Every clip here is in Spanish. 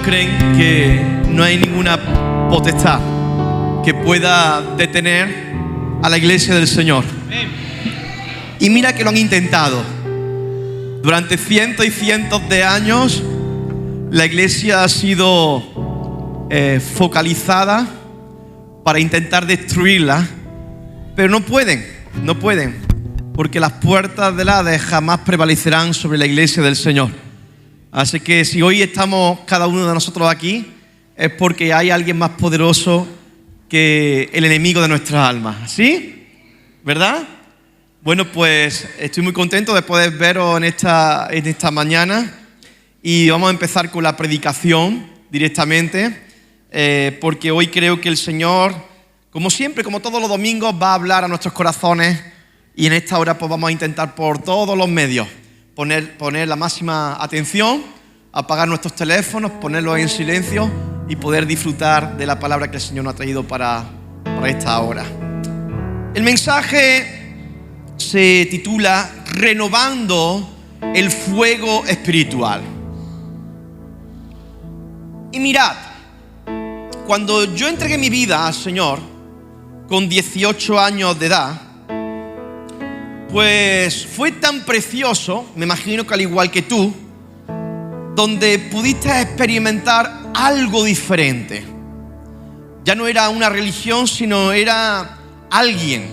creen que no hay ninguna potestad que pueda detener a la iglesia del Señor. Y mira que lo han intentado. Durante cientos y cientos de años la iglesia ha sido focalizada para intentar destruirla, pero no pueden, porque las puertas del Hades jamás prevalecerán sobre la iglesia del Señor. Así que si hoy estamos cada uno de nosotros aquí, es porque hay alguien más poderoso que el enemigo de nuestras almas, ¿sí? ¿Verdad? Bueno, pues estoy muy contento de poder veros en esta mañana y vamos a empezar con la predicación directamente, porque hoy creo que el Señor, como siempre, como todos los domingos, va a hablar a nuestros corazones y en esta hora pues vamos a intentar por todos los medios poner la máxima atención, apagar nuestros teléfonos, ponerlos en silencio y poder disfrutar de la palabra que el Señor nos ha traído para esta hora. El mensaje se titula Renovando el fuego espiritual. Y mirad, cuando yo entregué mi vida al Señor con 18 años de edad, pues fue tan precioso, me imagino que al igual que tú, donde pudiste experimentar algo diferente. Ya no era una religión, sino era alguien.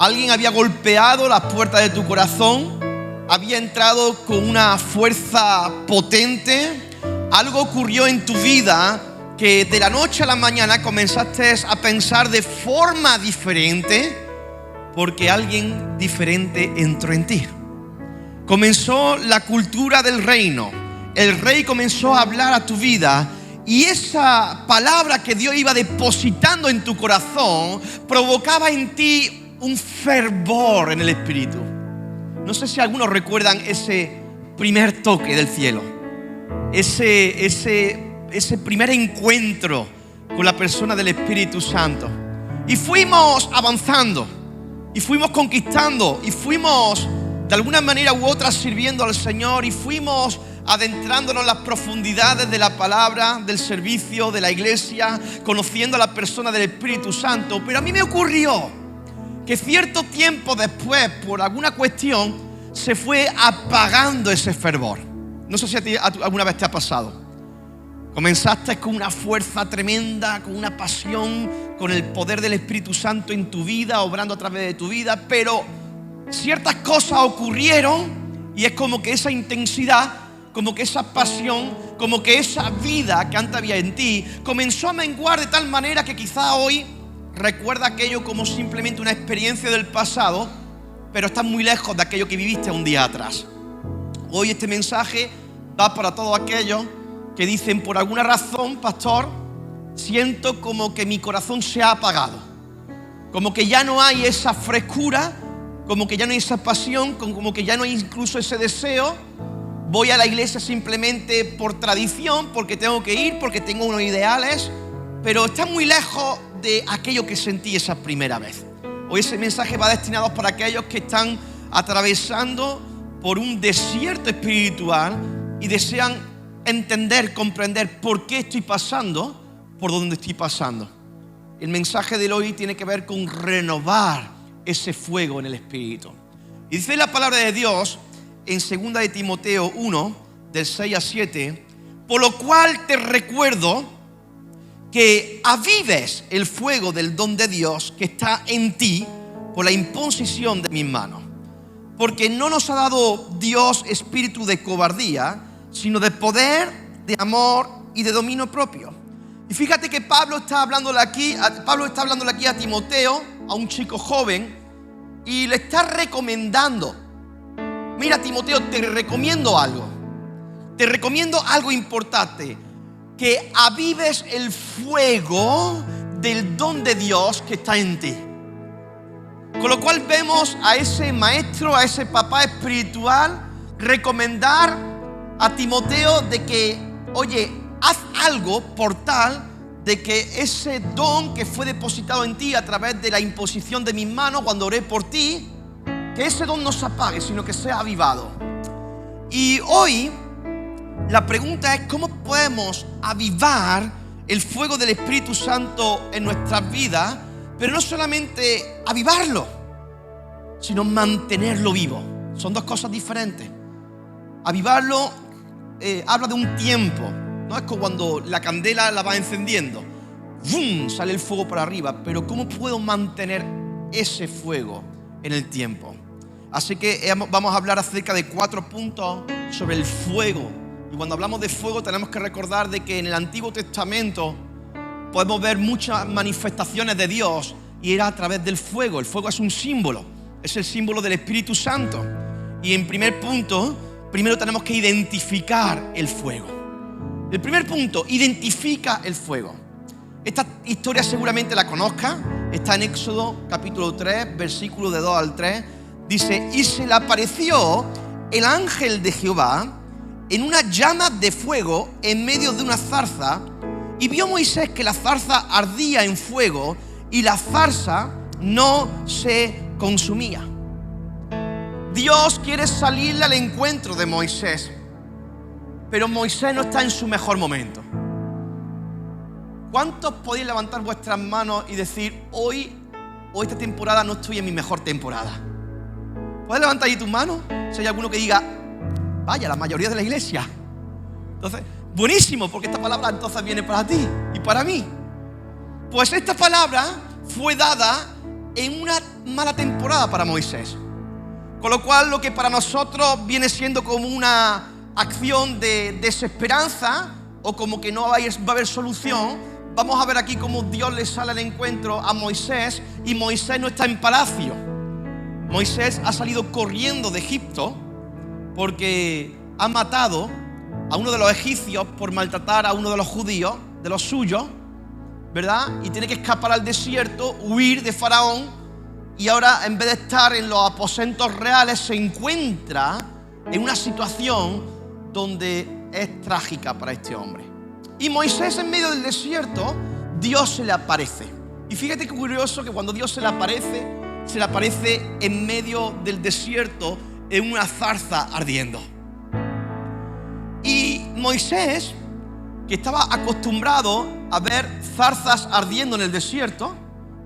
Alguien había golpeado las puertas de tu corazón, había entrado con una fuerza potente. Algo ocurrió en tu vida que de la noche a la mañana comenzaste a pensar de forma diferente, porque alguien diferente entró en ti. Comenzó la cultura del reino. El rey comenzó a hablar a tu vida y esa palabra que Dios iba depositando en tu corazón provocaba en ti un fervor en el espíritu. No sé si algunos recuerdan ese primer toque del cielo, ese primer encuentro con la persona del Espíritu Santo. Y fuimos avanzando, y fuimos conquistando, y fuimos de alguna manera u otra sirviendo al Señor, y fuimos adentrándonos en las profundidades de la palabra, del servicio, de la iglesia, conociendo a la persona del Espíritu Santo. Pero a mí me ocurrió que cierto tiempo después, por alguna cuestión, se fue apagando ese fervor. No sé si a ti alguna vez te ha pasado. Comenzaste con una fuerza tremenda, con una pasión, con el poder del Espíritu Santo en tu vida, obrando a través de tu vida, pero ciertas cosas ocurrieron y es como que esa intensidad, como que esa pasión, como que esa vida que antes había en ti comenzó a menguar de tal manera que quizá hoy recuerda aquello como simplemente una experiencia del pasado, pero estás muy lejos de aquello que viviste un día atrás. Hoy este mensaje va para todos aquellos que dicen: por alguna razón, pastor, siento como que mi corazón se ha apagado, como que ya no hay esa frescura, como que ya no hay esa pasión, como que ya no hay incluso ese deseo. Voy a la iglesia simplemente por tradición, porque tengo que ir, porque tengo unos ideales, pero está muy lejos de aquello que sentí esa primera vez. Hoy ese mensaje va destinado para aquellos que están atravesando por un desierto espiritual y desean entender, comprender por qué estoy pasando, por dónde estoy pasando. El mensaje de hoy tiene que ver con renovar ese fuego en el espíritu. Y dice la palabra de Dios en 2 de Timoteo 1, del 6 a 7, por lo cual te recuerdo que avives el fuego del don de Dios que está en ti por la imposición de mis manos. Porque no nos ha dado Dios espíritu de cobardía, sino de poder, de amor y de dominio propio. Y fíjate que Pablo está hablándole aquí a Timoteo, a un chico joven, y le está recomendando: mira, Timoteo, te recomiendo algo importante, que avives el fuego del don de Dios que está en ti. Con lo cual vemos a ese maestro, a ese papá espiritual recomendar a Timoteo de que, oye, haz algo por tal de que ese don que fue depositado en ti a través de la imposición de mis manos cuando oré por ti, que ese don no se apague, sino que sea avivado. Y hoy la pregunta es ¿cómo podemos avivar el fuego del Espíritu Santo en nuestras vidas? Pero no solamente avivarlo, sino mantenerlo vivo. Son dos cosas diferentes. Avivarlo habla de un tiempo, ¿no? Es como cuando la candela la va encendiendo, ¡bum!, sale el fuego para arriba. Pero ¿cómo puedo mantener ese fuego en el tiempo? Así que vamos a hablar acerca de 4 puntos sobre el fuego. Y cuando hablamos de fuego tenemos que recordar de que en el Antiguo Testamento podemos ver muchas manifestaciones de Dios y era a través del fuego. El fuego es un símbolo, es el símbolo del Espíritu Santo. Y en primer punto, primero tenemos que identificar el fuego. El primer punto, identifica el fuego. Esta historia seguramente la conozcas, está en Éxodo capítulo 3, versículo de 2 al 3. Dice, y se le apareció el ángel de Jehová en una llama de fuego en medio de una zarza, y vio Moisés que la zarza ardía en fuego y la zarza no se consumía. Dios quiere salirle al encuentro de Moisés, pero Moisés no está en su mejor momento. ¿Cuántos podéis levantar vuestras manos y decir, hoy o esta temporada no estoy en mi mejor temporada? ¿Puedes levantar ahí tus manos? Si hay alguno que diga, vaya, la mayoría de la iglesia. Entonces, buenísimo, porque esta palabra entonces viene para ti y para mí. Pues esta palabra fue dada en una mala temporada para Moisés. Con lo cual, lo que para nosotros viene siendo como una acción de desesperanza o como que no va a haber solución, vamos a ver aquí cómo Dios le sale al encuentro a Moisés y Moisés no está en palacio. Moisés ha salido corriendo de Egipto porque ha matado a uno de los egipcios por maltratar a uno de los judíos, de los suyos, ¿verdad? Y tiene que escapar al desierto, huir de Faraón, y ahora en vez de estar en los aposentos reales se encuentra en una situación donde es trágica para este hombre. Y Moisés en medio del desierto, Dios se le aparece. Y fíjate qué curioso que cuando Dios se le aparece en medio del desierto en una zarza ardiendo. Y Moisés, que estaba acostumbrado a ver zarzas ardiendo en el desierto,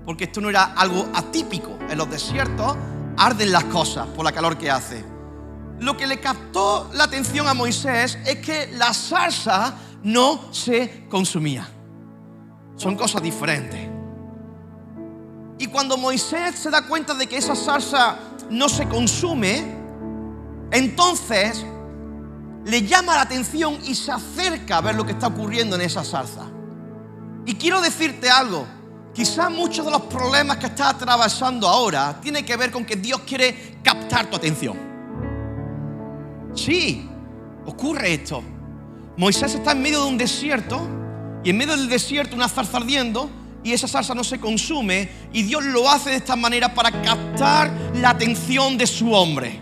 porque esto no era algo atípico, en los desiertos arden las cosas por la calor que hace. Lo que le captó la atención a Moisés es que la zarza no se consumía. Son cosas diferentes. Y cuando Moisés se da cuenta de que esa zarza no se consume, entonces le llama la atención y se acerca a ver lo que está ocurriendo en esa zarza. Y quiero decirte algo, quizás muchos de los problemas que estás atravesando ahora tienen que ver con que Dios quiere captar tu atención. Sí, ocurre esto. Moisés está en medio de un desierto y en medio del desierto una zarza ardiendo y esa zarza no se consume y Dios lo hace de esta manera para captar la atención de su hombre.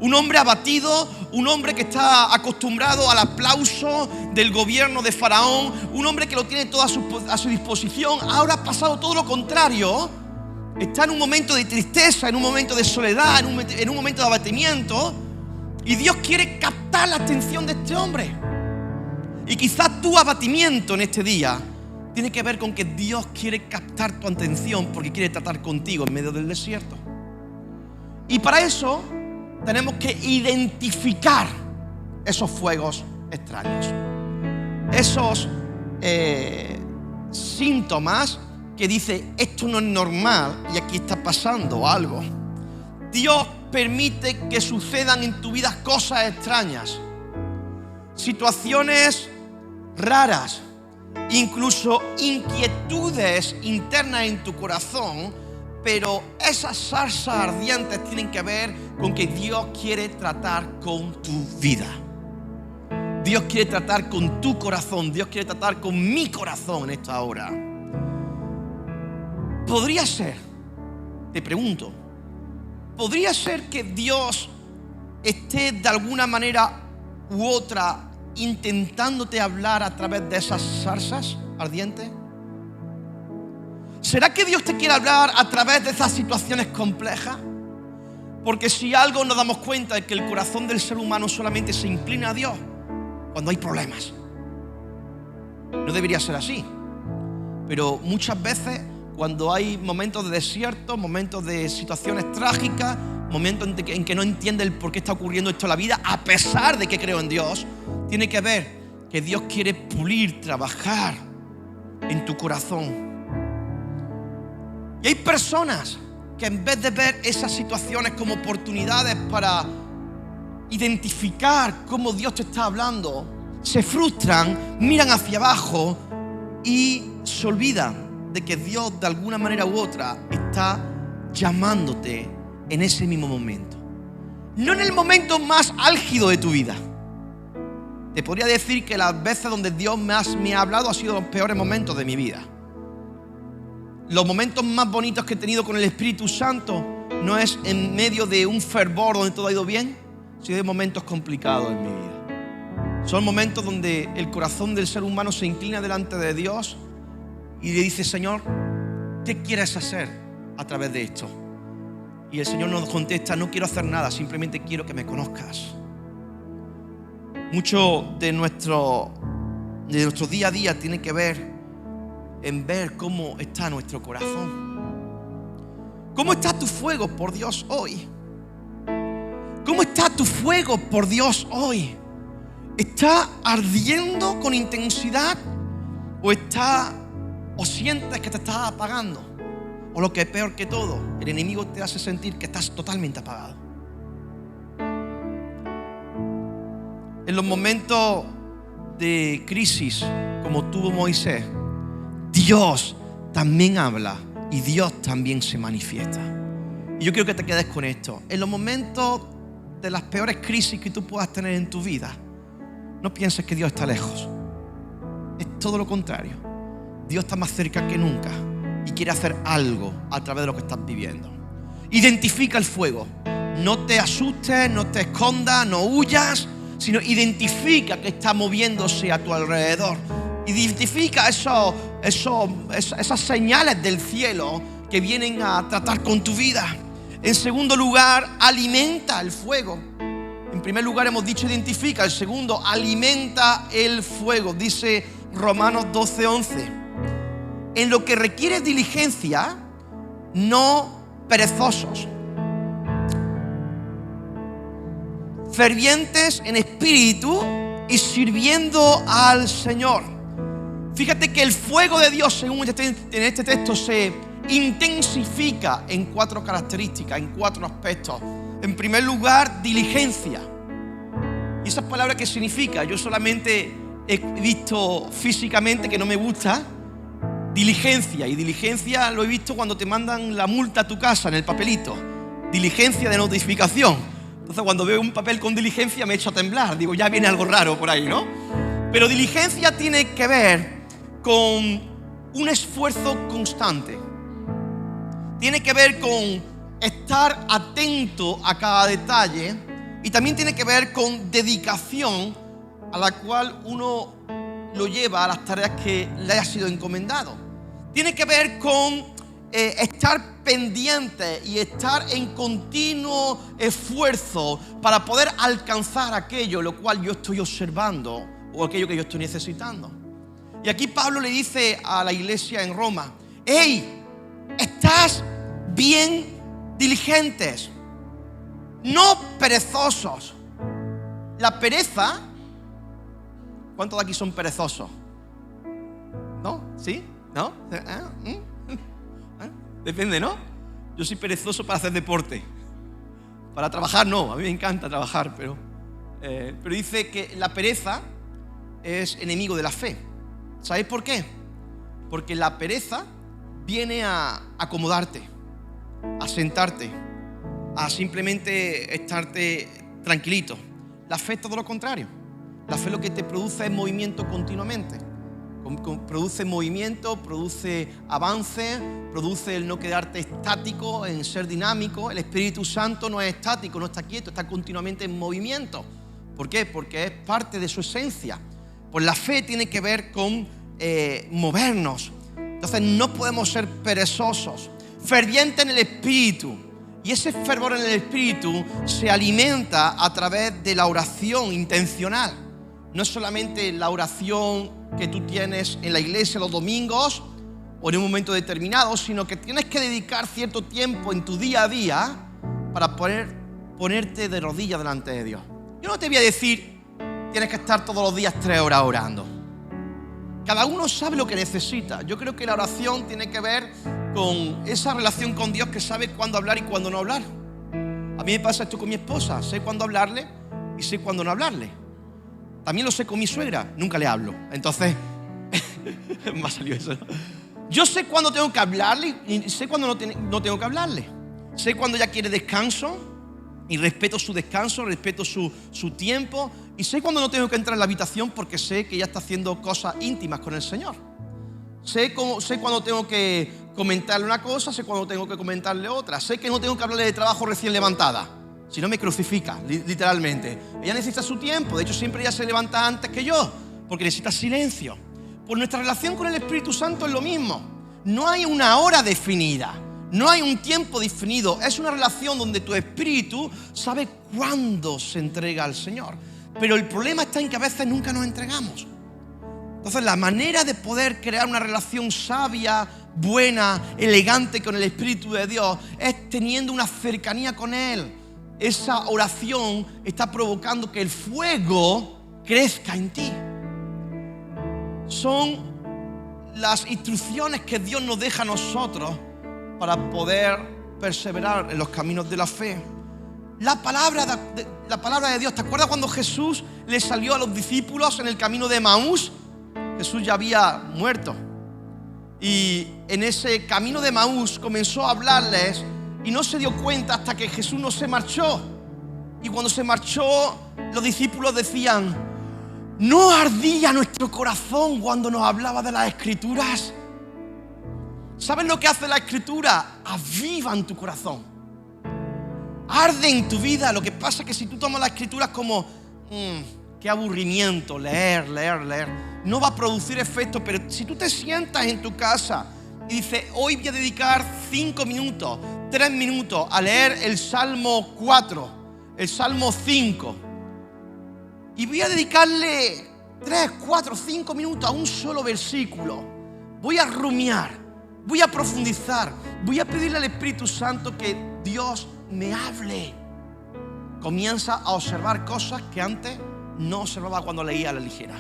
Un hombre abatido, un hombre que está acostumbrado al aplauso del gobierno de Faraón, un hombre que lo tiene todo a su disposición, ahora ha pasado todo lo contrario. Está en un momento de tristeza, en un momento de soledad, en un momento de abatimiento, y Dios quiere captar la atención de este hombre. Y quizás tu abatimiento en este día tiene que ver con que Dios quiere captar tu atención porque quiere tratar contigo en medio del desierto. Y para eso tenemos que identificar esos fuegos extraños, esos síntomas que dice esto no es normal y aquí está pasando algo. Dios permite que sucedan en tu vida cosas extrañas, situaciones raras, incluso inquietudes internas en tu corazón, pero esas zarzas ardientes tienen que ver con que Dios quiere tratar con tu vida. Dios quiere tratar con tu corazón, Dios quiere tratar con mi corazón en esta hora. Podría ser, te pregunto, podría ser que Dios esté de alguna manera u otra intentándote hablar a través de esas zarzas ardientes. ¿Será que Dios te quiere hablar a través de esas situaciones complejas? Porque si algo nos damos cuenta es que el corazón del ser humano solamente se inclina a Dios cuando hay problemas. No debería ser así. Pero muchas veces, cuando hay momentos de desierto, momentos de situaciones trágicas, momentos en que no entiende el por qué está ocurriendo esto en la vida, a pesar de que creo en Dios, tiene que ver que Dios quiere pulir, trabajar en tu corazón. Y hay personas que en vez de ver esas situaciones como oportunidades para identificar cómo Dios te está hablando, se frustran, miran hacia abajo y se olvidan de que Dios de alguna manera u otra está llamándote en ese mismo momento. No en el momento más álgido de tu vida. Te podría decir que las veces donde Dios más me ha hablado han sido los peores momentos de mi vida. Los momentos más bonitos que he tenido con el Espíritu Santo no es en medio de un fervor donde todo ha ido bien, sino de momentos complicados en mi vida. Son momentos donde el corazón del ser humano se inclina delante de Dios y le dice: Señor, ¿qué quieres hacer a través de esto? Y el Señor nos contesta: no quiero hacer nada, simplemente quiero que me conozcas. Mucho de nuestro día a día tiene que ver en ver cómo está nuestro corazón. ¿Cómo está tu fuego por Dios hoy? ¿Cómo está tu fuego por Dios hoy? ¿Está ardiendo con intensidad o sientes que te estás apagando? O lo que es peor que todo, el enemigo te hace sentir que estás totalmente apagado. En los momentos de crisis, como tuvo Moisés, Dios también habla y Dios también se manifiesta. Y yo quiero que te quedes con esto. En los momentos de las peores crisis que tú puedas tener en tu vida, no pienses que Dios está lejos. Es todo lo contrario. Dios está más cerca que nunca y quiere hacer algo a través de lo que estás viviendo. Identifica el fuego. No te asustes, no te escondas, no huyas, sino identifica que está moviéndose a tu alrededor. Identifica esas señales del cielo que vienen a tratar con tu vida. En segundo lugar, alimenta el fuego. En primer lugar hemos dicho identifica. El segundo, alimenta el fuego. Dice Romanos 12:11. En lo que requiere diligencia, no perezosos. Fervientes en espíritu y sirviendo al Señor. Fíjate que el fuego de Dios, según en este texto, se intensifica en 4 características, en 4 aspectos. En primer lugar, diligencia. ¿Y esa palabra qué significa? Yo solamente he visto físicamente que no me gusta diligencia. Y diligencia lo he visto cuando te mandan la multa a tu casa en el papelito. Diligencia de notificación. Entonces cuando veo un papel con diligencia me echo a temblar. Digo, ya viene algo raro por ahí, ¿no? Pero diligencia tiene que ver con un esfuerzo constante. Tiene que ver con estar atento a cada detalle. Y también tiene que ver con dedicación a la cual uno lo lleva a las tareas que le haya sido encomendado. Tiene que ver con estar pendiente y estar en continuo esfuerzo para poder alcanzar aquello lo cual yo estoy observando o aquello que yo estoy necesitando. Y aquí Pablo le dice a la iglesia en Roma: ¡hey! Estás bien diligentes, no perezosos. La pereza, ¿cuántos de aquí son perezosos? ¿No? ¿Sí? ¿No? Depende, ¿no? Yo soy perezoso para hacer deporte. Para trabajar no, a mí me encanta trabajar, pero dice que la pereza es enemigo de la fe. ¿Sabéis por qué? Porque la pereza viene a acomodarte, a sentarte, a simplemente estarte tranquilito. La fe es todo lo contrario. La fe lo que te produce es movimiento continuamente. Produce movimiento, produce avance, produce el no quedarte estático, en ser dinámico. El Espíritu Santo no es estático, no está quieto, está continuamente en movimiento. ¿Por qué? Porque es parte de su esencia. Pues la fe tiene que ver con movernos. Entonces no podemos ser perezosos. Ferviente en el Espíritu. Y ese fervor en el Espíritu se alimenta a través de la oración intencional. no es solamente la oración que tú tienes en la iglesia los domingos o en un momento determinado, sino que tienes que dedicar cierto tiempo en tu día a día para poder ponerte de rodillas delante de Dios. Yo no te voy a decir, tienes que estar todos los días 3 horas orando. Cada uno sabe lo que necesita. Yo creo que la oración tiene que ver con esa relación con Dios, que sabe cuándo hablar y cuándo no hablar. A mí me pasa esto con mi esposa. Sé cuándo hablarle y sé cuándo no hablarle. También lo sé con mi suegra. Nunca le hablo. Entonces, me ha salido eso, ¿no? Yo sé cuándo tengo que hablarle y sé cuándo no tengo que hablarle. Sé cuándo ella quiere descanso y respeto su descanso, respeto su tiempo. Y sé cuándo no tengo que entrar en la habitación porque sé que ella está haciendo cosas íntimas con el Señor. Sé cuándo tengo que comentarle una cosa, sé cuándo tengo que comentarle otra. Sé que no tengo que hablarle de trabajo recién levantada. Si no me crucifica, literalmente. Ella necesita su tiempo. De hecho, siempre ella se levanta antes que yo porque necesita silencio. Pues nuestra relación con el Espíritu Santo es lo mismo. No hay una hora definida. No hay un tiempo definido. Es una relación donde tu espíritu sabe cuándo se entrega al Señor. Pero el problema está en que a veces nunca nos entregamos. Entonces, la manera de poder crear una relación sabia, buena, elegante con el Espíritu de Dios es teniendo una cercanía con Él. Esa oración está provocando que el fuego crezca en ti. Son las instrucciones que Dios nos deja a nosotros para poder perseverar en los caminos de la fe. La palabra de Dios. ¿Te acuerdas cuando Jesús le salió a los discípulos en el camino de Emaús? Jesús ya había muerto. Y en ese camino de Emaús comenzó a hablarles y no se dio cuenta hasta que Jesús no se marchó. Y cuando se marchó, los discípulos decían: ¿no ardía nuestro corazón cuando nos hablaba de las Escrituras? ¿Sabes lo que hace la Escritura? Aviva en tu corazón. Arde en tu vida. Lo que pasa es que si tú tomas las Escrituras como qué aburrimiento, leer, no va a producir efecto. Pero si tú te sientas en tu casa y dices: hoy voy a dedicar 5 minutos, 3 minutos a leer el Salmo 4, el Salmo 5, y voy a dedicarle 3, 4, 5 minutos a un solo versículo, voy a rumiar, voy a profundizar, voy a pedirle al Espíritu Santo que Dios me hable. Comienza a observar cosas que antes no observaba cuando leía a la ligera.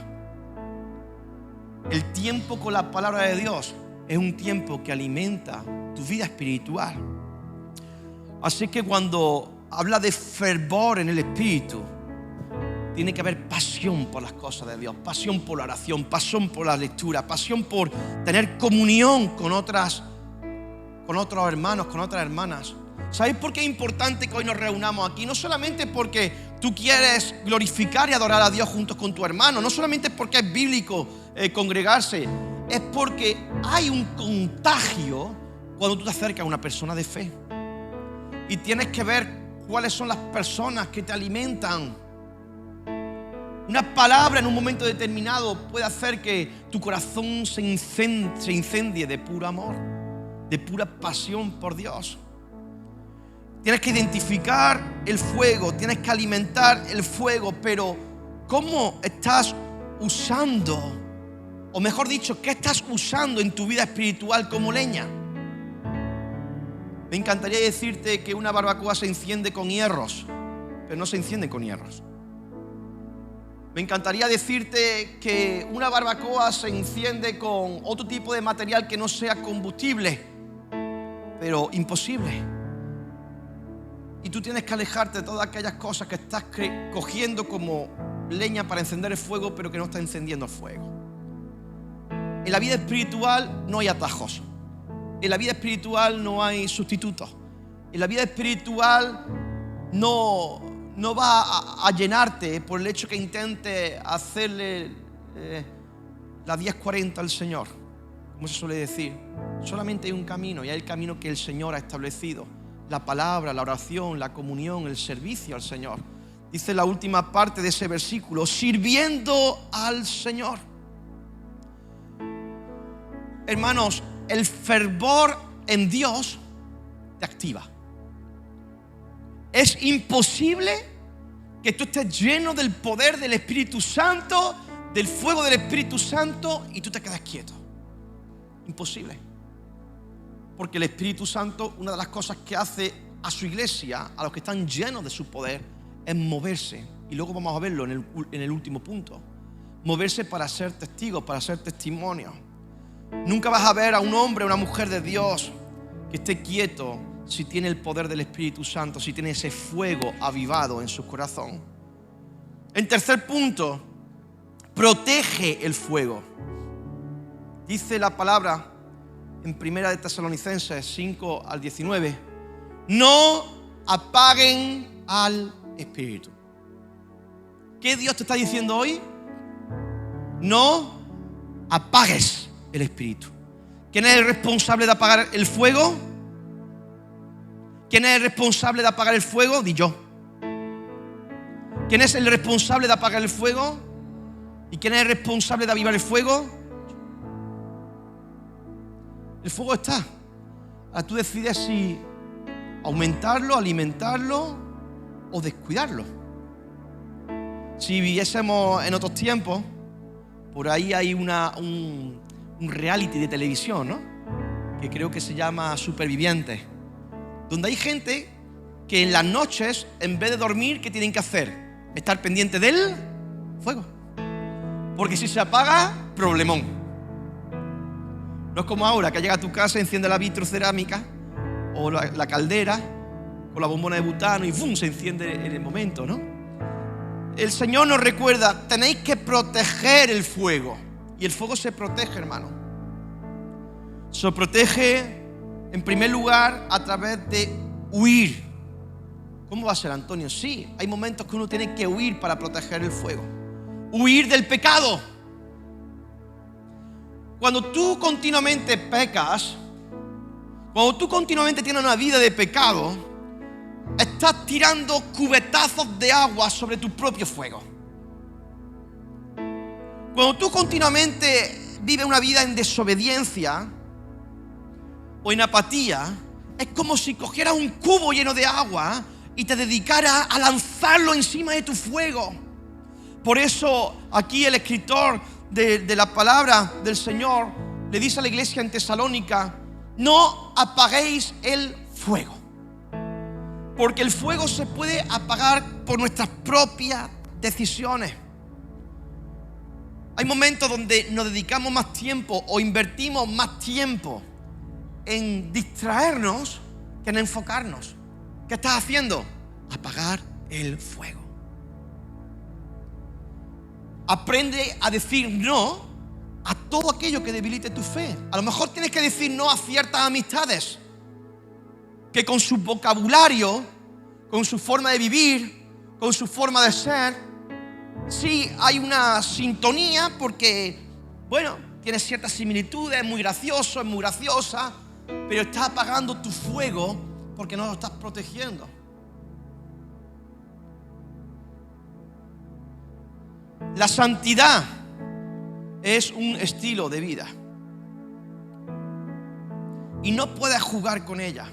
El tiempo con la palabra de Dios es un tiempo que alimenta tu vida espiritual. Así que cuando habla de fervor en el Espíritu, tiene que haber pasión por las cosas de Dios, pasión por la oración, pasión por la lectura, pasión por tener comunión con otros hermanos, con otras hermanas. ¿Sabéis por qué es importante que hoy nos reunamos aquí? No solamente porque tú quieres glorificar y adorar a Dios juntos con tu hermano, no solamente porque es bíblico congregarse, es porque hay un contagio cuando tú te acercas a una persona de fe. Y tienes que ver cuáles son las personas que te alimentan. Una palabra en un momento determinado puede hacer que tu corazón se incendie de puro amor, de pura pasión por Dios. Tienes que identificar el fuego, tienes que alimentar el fuego, pero ¿cómo estás usando? O mejor dicho, ¿qué estás usando en tu vida espiritual como leña? Me encantaría decirte que una barbacoa se enciende con hierros, pero no se enciende con hierros. Me encantaría decirte que una barbacoa se enciende con otro tipo de material que no sea combustible, pero imposible. Y tú tienes que alejarte de todas aquellas cosas que estás cogiendo como leña para encender el fuego, pero que no está encendiendo el fuego. En la vida espiritual no hay atajos. En la vida espiritual no hay sustitutos. En la vida espiritual no va a llenarte por el hecho que intente hacerle la 10:40 al Señor, como se suele decir. Solamente hay un camino, y hay el camino que el Señor ha establecido. La palabra, la oración, la comunión, el servicio al Señor. Dice la última parte de ese versículo: sirviendo al Señor. Hermanos, el fervor en Dios te activa. Es imposible que tú estés lleno del poder del Espíritu Santo, del fuego del Espíritu Santo, y tú te quedas quieto. Imposible. Porque el Espíritu Santo, una de las cosas que hace a su iglesia, a los que están llenos de su poder, es moverse. Y luego vamos a verlo en el último punto. Moverse para ser testigos, para ser testimonio. Nunca vas a ver a un hombre o una mujer de Dios que esté quieto si tiene el poder del Espíritu Santo, si tiene ese fuego avivado en su corazón. En tercer punto, protege el fuego. Dice la palabra en 1 de Tesalonicenses 5 al 19, no apaguen al Espíritu. ¿Qué Dios te está diciendo hoy? No apagues el Espíritu. ¿Quién es el responsable de apagar el fuego? ¿Quién es el responsable de apagar el fuego? Di yo. ¿Quién es el responsable de apagar el fuego? ¿Y quién es el responsable de avivar el fuego? El fuego está. Ahora tú decides si aumentarlo, alimentarlo o descuidarlo. Si viviésemos en otros tiempos, por ahí hay un reality de televisión, ¿no? Que creo que se llama Supervivientes, donde hay gente que en las noches, en vez de dormir, ¿qué tienen que hacer? Estar pendiente del fuego. Porque si se apaga, problemón. No es como ahora, que llega a tu casa, enciende la vitrocerámica o la caldera con la bombona de butano y ¡bum!, se enciende en el momento, ¿no? El Señor nos recuerda, tenéis que proteger el fuego. Y el fuego se protege, hermano. Se protege, en primer lugar, a través de huir. ¿Cómo va a ser, Antonio? Sí, hay momentos que uno tiene que huir para proteger el fuego. Huir del pecado. Cuando tú continuamente pecas, cuando tú continuamente tienes una vida de pecado, estás tirando cubetazos de agua sobre tu propio fuego. Cuando tú continuamente vives una vida en desobediencia o en apatía, es como si cogieras un cubo lleno de agua y te dedicaras a lanzarlo encima de tu fuego. Por eso aquí el escritor de la palabra del Señor le dice a la iglesia en Tesalónica, no apaguéis el fuego. Porque el fuego se puede apagar por nuestras propias decisiones. Hay momentos donde nos dedicamos más tiempo o invertimos más tiempo en distraernos que en enfocarnos. ¿Qué estás haciendo? Apagar el fuego. Aprende a decir no a todo aquello que debilite tu fe. A lo mejor tienes que decir no a ciertas amistades que con su vocabulario, con su forma de vivir, con su forma de ser, sí hay una sintonía porque, bueno, tiene ciertas similitudes, es muy gracioso, es muy graciosa, pero está apagando tu fuego porque no lo estás protegiendo. La santidad es un estilo de vida y no puedes jugar con ella.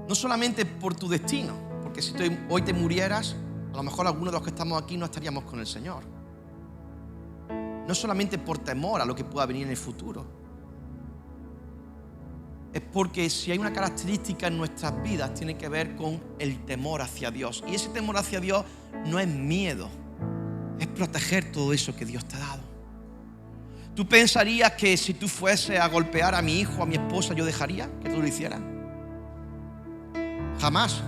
No solamente por tu destino, porque si hoy te murieras, a lo mejor algunos de los que estamos aquí no estaríamos con el Señor. No solamente por temor a lo que pueda venir en el futuro. Es porque si hay una característica en nuestras vidas, tiene que ver con el temor hacia Dios. Y ese temor hacia Dios no es miedo, es proteger todo eso que Dios te ha dado. ¿Tú pensarías que si tú fueses a golpear a mi hijo, a mi esposa, yo dejaría que tú lo hicieras? Jamás.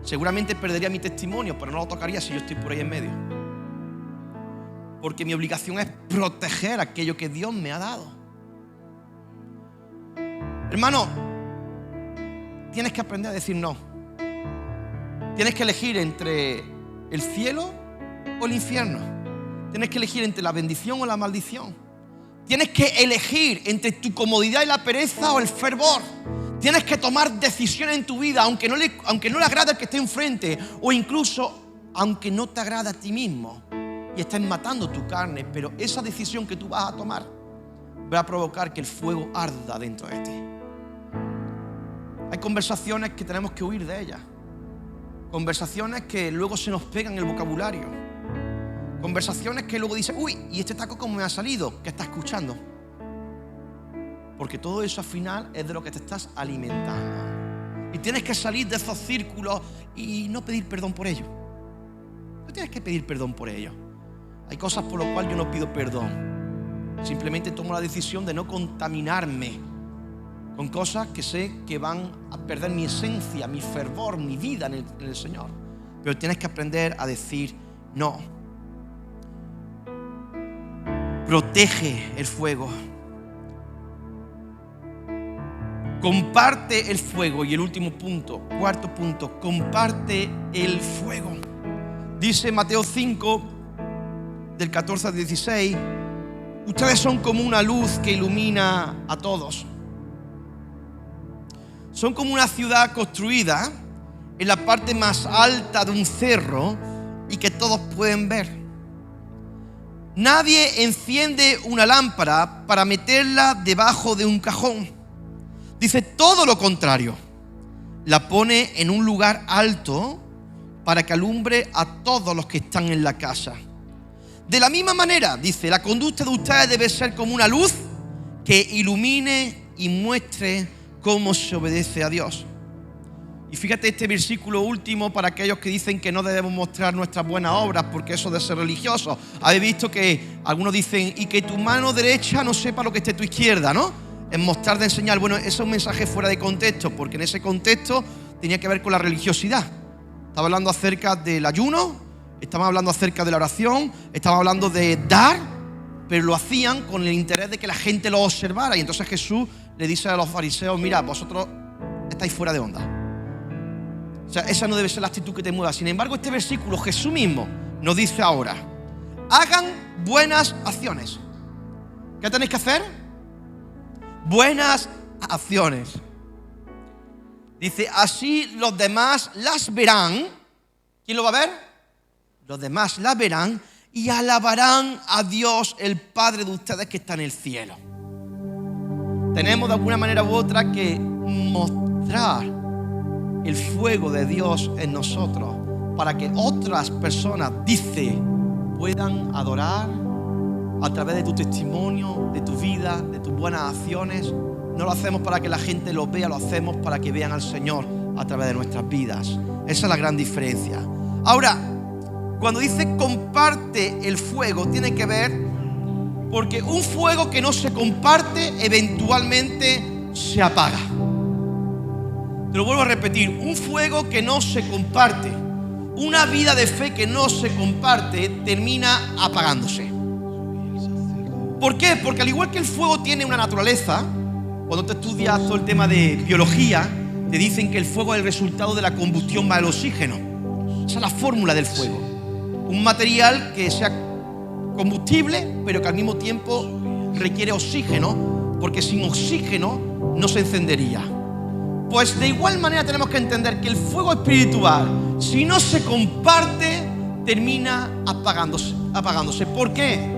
Seguramente perdería mi testimonio, pero no lo tocaría si yo estoy por ahí en medio. Porque mi obligación es proteger aquello que Dios me ha dado. Hermano, tienes que aprender a decir no. Tienes que elegir entre el cielo o el infierno. Tienes que elegir entre la bendición o la maldición. Tienes que elegir entre tu comodidad y la pereza o el fervor. Tienes que tomar decisiones en tu vida, aunque no le agrade al que esté enfrente, o incluso aunque no te agrade a ti mismo y estés matando tu carne, pero esa decisión que tú vas a tomar va a provocar que el fuego arda dentro de ti. Hay conversaciones que tenemos que huir de ellas. Conversaciones que luego se nos pegan en el vocabulario. Conversaciones que luego dices, uy, ¿y este taco cómo me ha salido? ¿Qué estás escuchando? Porque todo eso al final es de lo que te estás alimentando. Y tienes que salir de esos círculos y no pedir perdón por ello. No tienes que pedir perdón por ello. Hay cosas por las cuales yo no pido perdón. Simplemente tomo la decisión de no contaminarme con cosas que sé que van a perder mi esencia, mi fervor, mi vida en el Señor. Pero tienes que aprender a decir no. Protege el fuego. Comparte el fuego. Y el último punto, cuarto punto, comparte el fuego. Dice Mateo 5, del 14 al 16, ustedes son como una luz que ilumina a todos. Son como una ciudad construida en la parte más alta de un cerro y que todos pueden ver. Nadie enciende una lámpara para meterla debajo de un cajón. Dice todo lo contrario. La pone en un lugar alto para que alumbre a todos los que están en la casa. De la misma manera, dice, la conducta de ustedes debe ser como una luz que ilumine y muestre cómo se obedece a Dios. Y fíjate este versículo último para aquellos que dicen que no debemos mostrar nuestras buenas obras porque eso de ser religioso. Habéis visto que algunos dicen, y que tu mano derecha no sepa lo que esté tu izquierda, ¿no? En mostrar, de enseñar. Bueno, ese es un mensaje fuera de contexto, porque en ese contexto tenía que ver con la religiosidad. Estaba hablando acerca del ayuno, estaba hablando acerca de la oración, estaba hablando de dar, pero lo hacían con el interés de que la gente lo observara. Y entonces Jesús le dice a los fariseos, mira, vosotros estáis fuera de onda. O sea, esa no debe ser la actitud que te mueva. Sin embargo, este versículo Jesús mismo nos dice ahora, hagan buenas acciones. ¿Qué tenéis que hacer? Buenas acciones. Dice, así los demás las verán. ¿Quién lo va a ver? Los demás las verán y alabarán a Dios, el Padre de ustedes que está en el cielo. Tenemos de alguna manera u otra que mostrar el fuego de Dios en nosotros para que otras personas, dice, puedan adorar a través de tu testimonio, de tu vida, de tus buenas acciones. No lo hacemos para que la gente lo vea, lo hacemos para que vean al Señor a través de nuestras vidas. Esa es la gran diferencia. Ahora, cuando dice comparte el fuego, tiene que ver porque un fuego que no se comparte eventualmente se apaga. Te lo vuelvo a repetir, un fuego que no se comparte, una vida de fe que no se comparte, termina apagándose. ¿Por qué? Porque al igual que el fuego tiene una naturaleza, cuando te estudias todo el tema de biología, te dicen que el fuego es el resultado de la combustión más el oxígeno. Esa es la fórmula del fuego. Un material que sea combustible, pero que al mismo tiempo requiere oxígeno, porque sin oxígeno no se encendería. Pues de igual manera tenemos que entender que el fuego espiritual, si no se comparte, termina apagándose. ¿Por qué?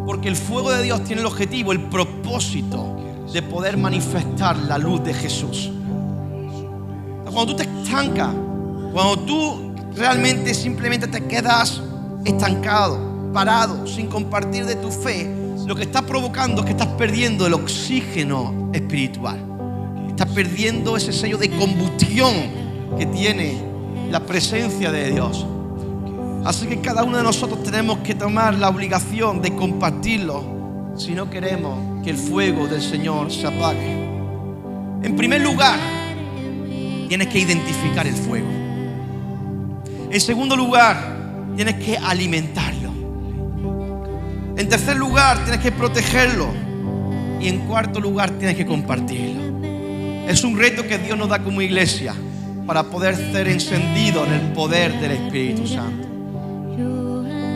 Porque el fuego de Dios tiene el objetivo, el propósito de poder manifestar la luz de Jesús. Cuando tú te estancas, cuando tú realmente simplemente te quedas estancado, parado, sin compartir de tu fe, lo que estás provocando es que estás perdiendo el oxígeno espiritual. Estás perdiendo ese sello de combustión que tiene la presencia de Dios. Así que cada uno de nosotros tenemos que tomar la obligación de compartirlo si no queremos que el fuego del Señor se apague. En primer lugar, tienes que identificar el fuego. En segundo lugar, tienes que alimentarlo. En tercer lugar, tienes que protegerlo. Y en cuarto lugar, tienes que compartirlo. Es un reto que Dios nos da como iglesia para poder ser encendidos en el poder del Espíritu Santo.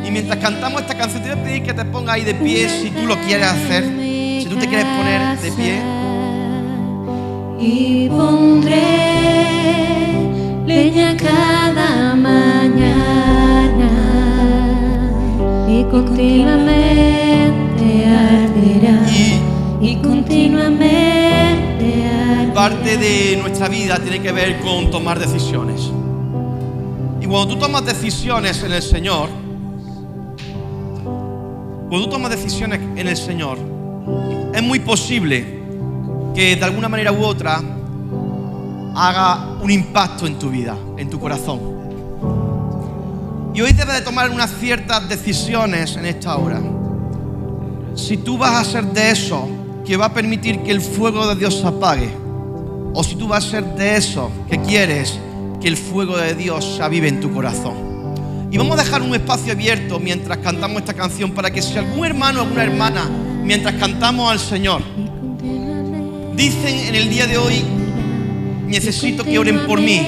Y mientras cantamos esta canción, te voy a pedir que te pongas ahí de pie si tú lo quieres hacer. Si tú te quieres poner de pie. Y pondré leña cada mañana y continuamente arderá. Y continuamente arderá. Parte de nuestra vida tiene que ver con tomar decisiones. cuando tú tomas decisiones en el Señor, es muy posible que de alguna manera u otra haga un impacto en tu vida, en tu corazón. Y hoy debes de tomar unas ciertas decisiones en esta hora. Si tú vas a ser de eso que va a permitir que el fuego de Dios se apague, o si tú vas a ser de eso que quieres que el fuego de Dios se avive en tu corazón. Y vamos a dejar un espacio abierto mientras cantamos esta canción, para que si algún hermano o alguna hermana, mientras cantamos al Señor, dicen en el día de hoy: necesito que oren por mí,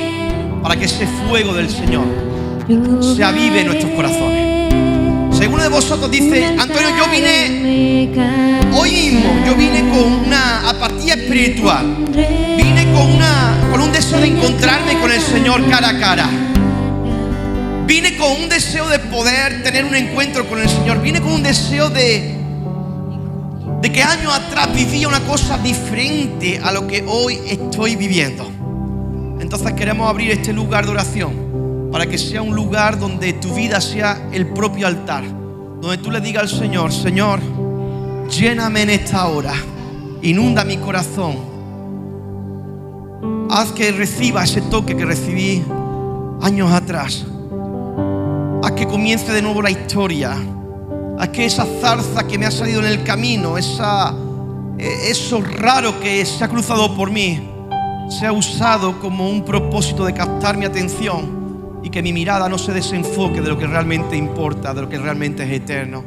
para que ese fuego del Señor se avive en nuestros corazones. Si alguno de vosotros dice: Antonio, yo vine hoy mismo, yo vine con una apatía espiritual, vine con un deseo de encontrarme con el Señor cara a cara, vine con un deseo de poder tener un encuentro con el Señor, vine con un deseo de que años atrás vivía una cosa diferente a lo que hoy estoy viviendo. Entonces queremos abrir este lugar de oración para que sea un lugar donde tu vida sea el propio altar, donde tú le digas al Señor: Señor, lléname en esta hora, inunda mi corazón, haz que reciba ese toque que recibí años atrás, haz que comience de nuevo la historia, haz que esa zarza que me ha salido en el camino, eso raro que se ha cruzado por mí, sea usado como un propósito de captar mi atención y que mi mirada no se desenfoque de lo que realmente importa, de lo que realmente es eterno.